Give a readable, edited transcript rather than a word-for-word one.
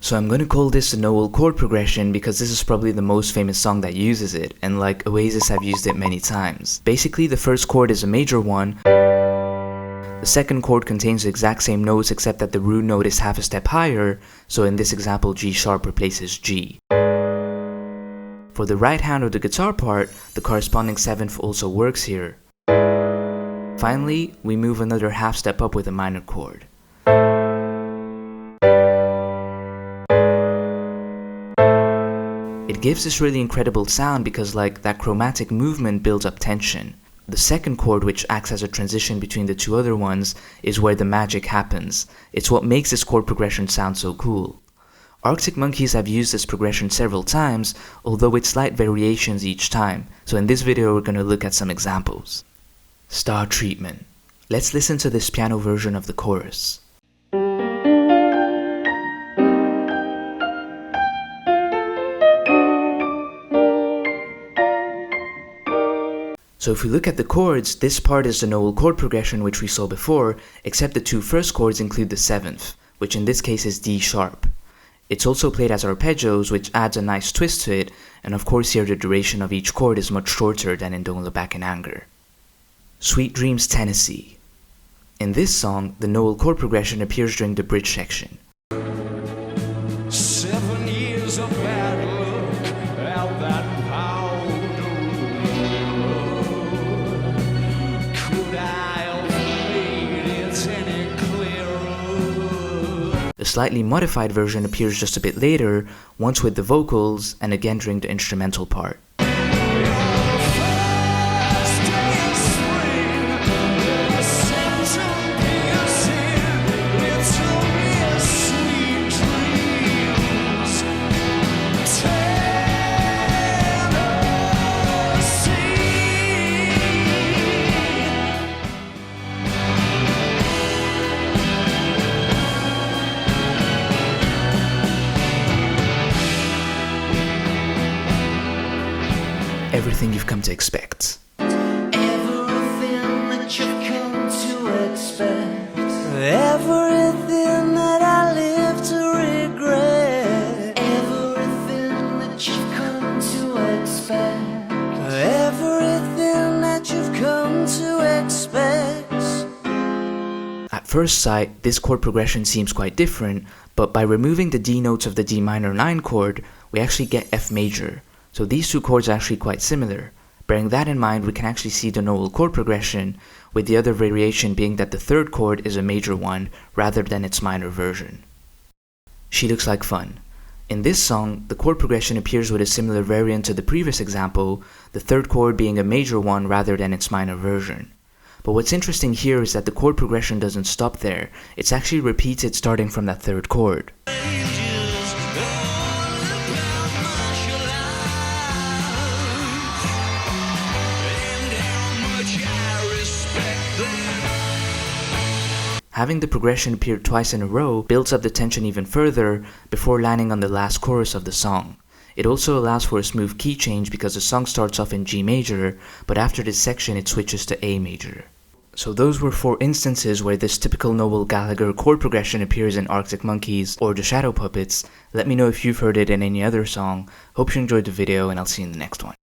So I'm gonna call this the Noel chord progression because this is probably the most famous song that uses it, and like Oasis have used it many times. Basically, the first chord is a major one, the second chord contains the exact same notes except that the root note is half a step higher, so in this example G sharp replaces G. For the right hand of the guitar part, the corresponding seventh also works here. Finally, we move another half step up with a minor chord. It gives this really incredible sound because like that chromatic movement builds up tension. The second chord, which acts as a transition between the two other ones, is where the magic happens. It's what makes this chord progression sound so cool. Arctic Monkeys have used this progression several times, although with slight variations each time, so in this video we're going to look at some examples. Star Treatment. Let's listen to this piano version of the chorus. So if we look at the chords, this part is the Noel chord progression which we saw before, except the two first chords include the seventh, which in this case is D sharp. It's also played as arpeggios, which adds a nice twist to it, and of course here the duration of each chord is much shorter than in Don't Look Back in Anger. Sweet Dreams, Tennessee. In this song, the Noel chord progression appears during the bridge section. 7 years of bad luck out that powder road. Could I have made it any clearer? The slightly modified version appears just a bit later, once with the vocals and again during the instrumental part. Everything you've come to expect. Everything that you've come to expect. Everything that I live to regret. Everything that you've come to expect. Everything that you've come to expect. At first sight, this chord progression seems quite different, but by removing the D notes of the D minor 9 chord, we actually get F major. So these two chords are actually quite similar. Bearing that in mind, we can actually see the Noel chord progression, with the other variation being that the third chord is a major one rather than its minor version. She Looks Like Fun. In this song, the chord progression appears with a similar variant to the previous example, the third chord being a major one rather than its minor version. But what's interesting here is that the chord progression doesn't stop there, it's actually repeated starting from that third chord. Having the progression appear twice in a row builds up the tension even further before landing on the last chorus of the song. It also allows for a smooth key change because the song starts off in G major, but after this section it switches to A major. So those were 4 instances where this typical Noel Gallagher chord progression appears in Arctic Monkeys or the Shadow Puppets. Let me know if you've heard it in any other song. Hope you enjoyed the video, and I'll see you in the next one.